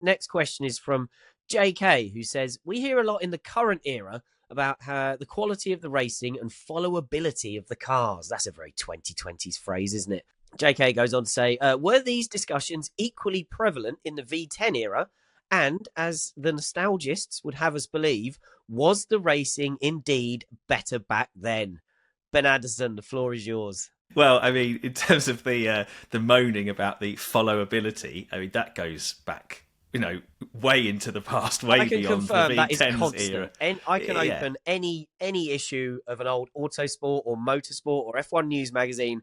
Next question is from JK, who says, we hear a lot in the current era about how the quality of the racing and followability of the cars. That's a very 2020s phrase, isn't it? JK goes on to say, were these discussions equally prevalent in the V10 era? And as the nostalgists would have us believe, was the racing indeed better back then? Ben Anderson, the floor is yours. Well, I mean, in terms of the moaning about the followability, I mean that goes back, way into the past, way beyond the V10's era. And I can open any issue of an old Autosport or Motorsport or F1 News magazine.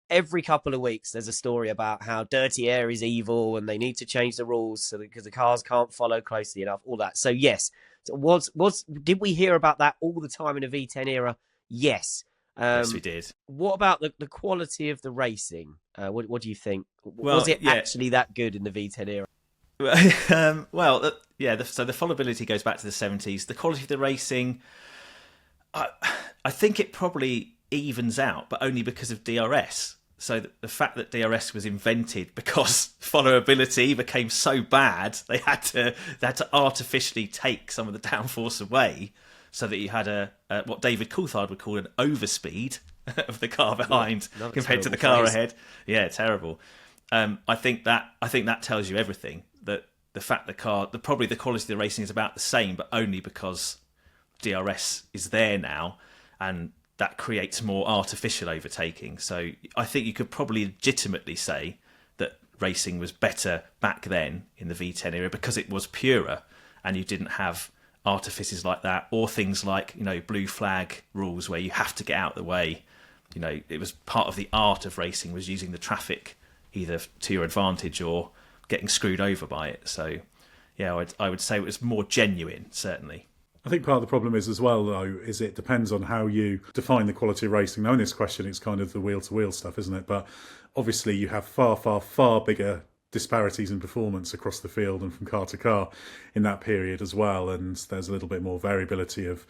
Every couple of weeks, there's a story about how dirty air is evil and they need to change the rules because the cars can't follow closely enough. All that. So yes, did we hear about that all the time in the V10 era? Yes. Yes, we did. What about the quality of the racing? What do you think? Was it actually that good in the V10 era? So the followability goes back to the 70s. The quality of the racing, I think it probably evens out, but only because of DRS. So the fact that DRS was invented because followability became so bad, they had to artificially take some of the downforce away, so that you had what David Coulthard would call an overspeed of the car behind compared to the car ahead. Yeah, terrible. I think that tells you everything. That the fact probably the quality of the racing is about the same, but only because DRS is there now, and that creates more artificial overtaking. So I think you could probably legitimately say that racing was better back then in the V10 era because it was purer, and you didn't have artifices like that, or things like blue flag rules where you have to get out of the way. It was part of the art of racing was using the traffic either to your advantage or getting screwed over by it. So yeah, I would say it was more genuine, certainly. I think part of the problem is as well, though, is it depends on how you define the quality of racing. Now, in this question, it's kind of the wheel-to-wheel stuff, isn't it? But obviously you have far, far, far bigger disparities in performance across the field and from car to car in that period as well. And there's a little bit more variability of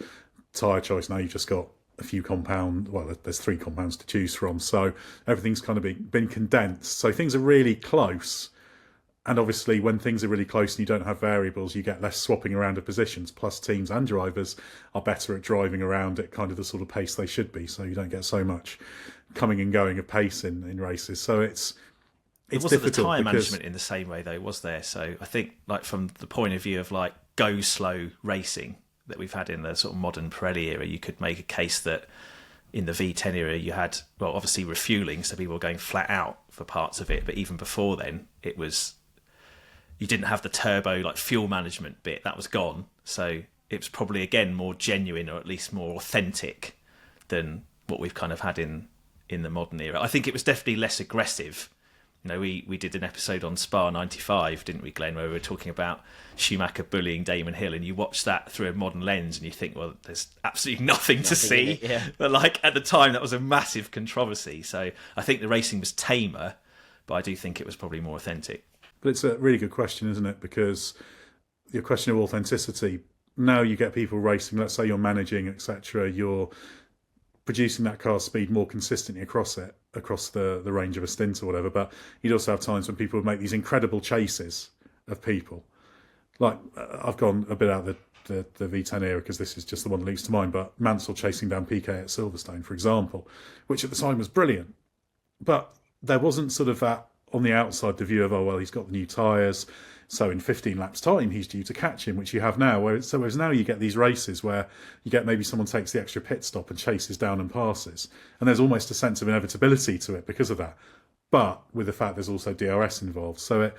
tyre choice. Now you've just got a few there's 3 compounds to choose from. So everything's kind of been condensed. So things are really close. And obviously, when things are really close and you don't have variables, you get less swapping around of positions. Plus, teams and drivers are better at driving around at kind of the sort of pace they should be. So you don't get so much coming and going of pace in races. So it wasn't the tyre management in the same way, though, was there? So I think, from the point of view of go slow racing that we've had in the sort of modern Pirelli era, you could make a case that in the V10 era you had, obviously refuelling, so people were going flat out for parts of it. But even before then, you didn't have the turbo fuel management bit. That was gone. So it was probably, again, more genuine, or at least more authentic than what we've kind of had in the modern era. I think it was definitely less aggressive. We did an episode on Spa 95, didn't we, Glenn, where we were talking about Schumacher bullying Damon Hill, and you watch that through a modern lens and you think, well, there's absolutely nothing to see. It, yeah. But at the time, that was a massive controversy. So I think the racing was tamer, but I do think it was probably more authentic. But it's a really good question, isn't it? Because your question of authenticity, now you get people racing, let's say you're managing, etc., you're producing that car's speed more consistently across the range of a stint or whatever. But you'd also have times when people would make these incredible chases of people. I've gone a bit out of the V10 era because this is just the one that leads to mind, but Mansell chasing down PK at Silverstone, for example, which at the time was brilliant. But there wasn't sort of that on the outside, the view of, he's got the new tyres, so in 15 laps' time he's due to catch him, which you have now. Whereas now you get these races where you get maybe someone takes the extra pit stop and chases down and passes, and there's almost a sense of inevitability to it because of that. But with the fact there's also DRS involved, so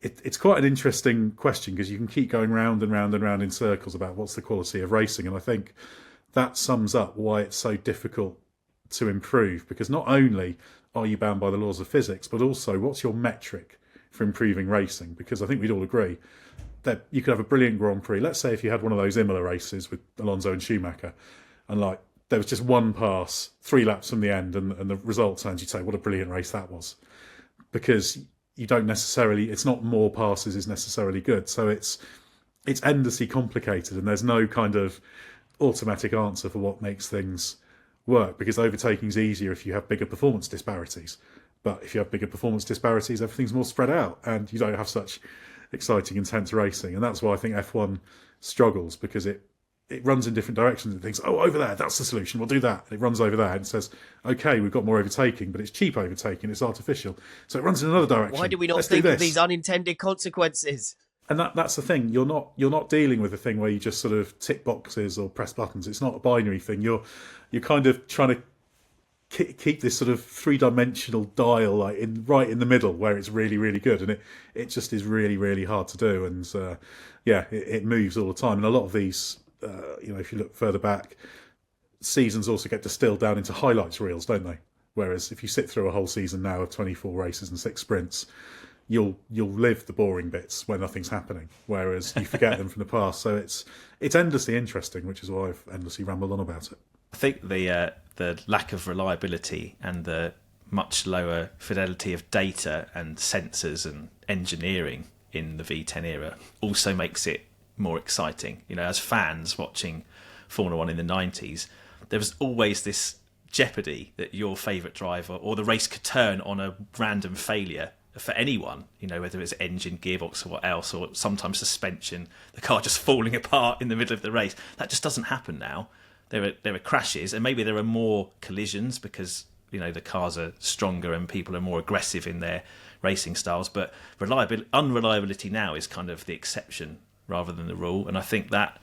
it's quite an interesting question because you can keep going round and round and round in circles about what's the quality of racing, and I think that sums up why it's so difficult to improve, because not only are you bound by the laws of physics, but also what's your metric for improving racing? Because I think we'd all agree that you could have a brilliant Grand Prix. Let's say if you had one of those Imola races with Alonso and Schumacher, and there was just one pass, 3 laps from the end, and the result turns, you'd say, what a brilliant race that was. Because you don't necessarily, it's not more passes is necessarily good. So it's endlessly complicated, and there's no kind of automatic answer for what makes things work, because overtaking is easier if you have bigger performance disparities. But if you have bigger performance disparities, everything's more spread out, and you don't have such exciting, intense racing. And that's why I think F1 struggles, because it runs in different directions and thinks, oh, over there, that's the solution, we'll do that. And it runs over there and says, okay, we've got more overtaking, but it's cheap overtaking, it's artificial. So it runs in another direction. Why do we not think of these unintended consequences? And that's the thing. You're not dealing with a thing where you just sort of tick boxes or press buttons. It's not a binary thing. You're kind of trying to keep this sort of three-dimensional dial right in the middle where it's really, really good, and it just is really, really hard to do. And it moves all the time. And a lot of these, if you look further back, seasons also get distilled down into highlights reels, don't they? Whereas if you sit through a whole season now of 24 races and 6 sprints, you'll live the boring bits where nothing's happening, whereas you forget them from the past. So it's endlessly interesting, which is why I've endlessly rambled on about it. I think the lack of reliability and the much lower fidelity of data and sensors and engineering in the V10 era also makes it more exciting. As fans watching Formula One in the 90s, there was always this jeopardy that your favourite driver or the race could turn on a random failure for anyone, whether it's engine, gearbox or what else, or sometimes suspension, the car just falling apart in the middle of the race. That just doesn't happen now. There are crashes, and maybe there are more collisions because the cars are stronger and people are more aggressive in their racing styles, but unreliability now is kind of the exception rather than the rule. And I think that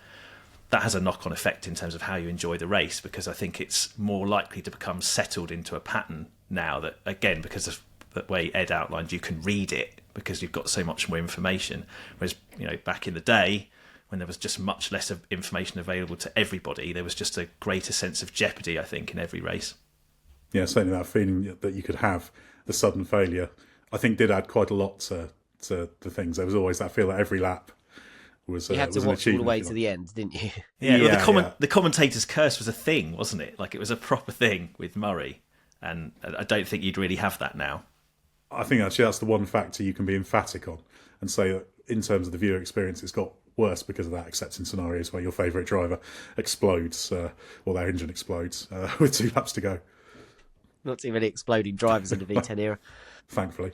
has a knock-on effect in terms of how you enjoy the race, because I think it's more likely to become settled into a pattern now that, again, because of the way Ed outlined, you can read it because you've got so much more information. Whereas, back in the day, when there was just much less of information available to everybody, there was just a greater sense of jeopardy, I think, in every race. Yeah, certainly that feeling that you could have the sudden failure, I think, did add quite a lot to the things. There was always that feel that every lap was you had to watch all the way to the end, didn't you? The commentator's curse was a thing, wasn't it? Like, it was a proper thing with Murray, and I don't think you'd really have that now. I think actually that's the one factor you can be emphatic on and say that in terms of the viewer experience, it's got worse because of that, except in scenarios where your favourite driver explodes or their engine explodes with 2 laps to go. Not too many exploding drivers in the V10 era. Thankfully.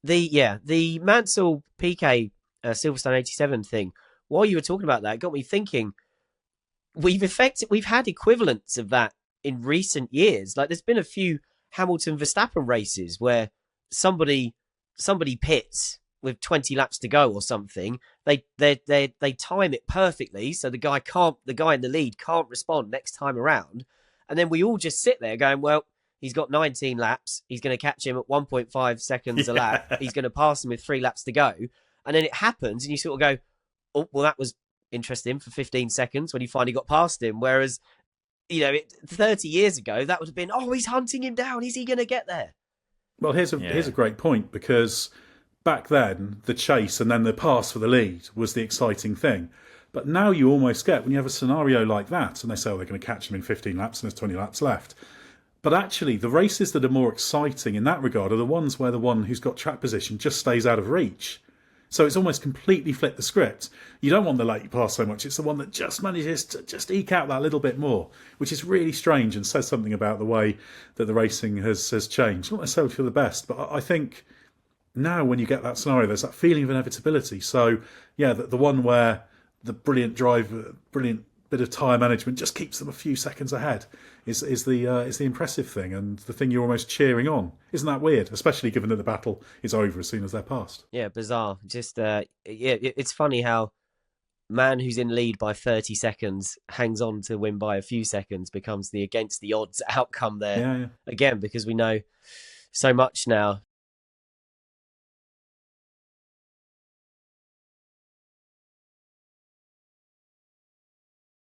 The Mansell PK Silverstone 87 thing, while you were talking about that, it got me thinking, we've had equivalents of that in recent years. Like, there's been a few Hamilton Verstappen races where somebody pits with 20 laps to go or something. They time it perfectly, so the guy in the lead can't respond next time around, and then we all just sit there going, well, he's got 19 laps, he's going to catch him at 1.5 seconds a lap, he's going to pass him with 3 laps to go, and then it happens and you sort of go, oh, well, that was interesting for 15 seconds when he finally got past him, whereas 30 years ago that would have been, oh, he's hunting him down, is he going to get there? Well, here's a great point, because back then the chase and then the pass for the lead was the exciting thing. But now you almost get, when you have a scenario like that, and they say, oh, they're going to catch him in 15 laps and there's 20 laps left. But actually, the races that are more exciting in that regard are the ones where the one who's got track position just stays out of reach. So it's almost completely flipped the script. You don't want the late pass so much. It's the one that just manages to just eke out that little bit more, which is really strange and says something about the way that the racing has changed. Not necessarily for the best, but I think now when you get that scenario, there's that feeling of inevitability. So, yeah, the one where the brilliant driver, brilliant bit of tyre management just keeps them a few seconds ahead is the impressive thing, and the thing you're almost cheering on. Isn't that weird? Especially given that the battle is over as soon as they're past. Yeah, bizarre. Just it's funny how man who's in lead by 30 seconds hangs on to win by a few seconds becomes the against the odds outcome there. Yeah. Again, because we know so much now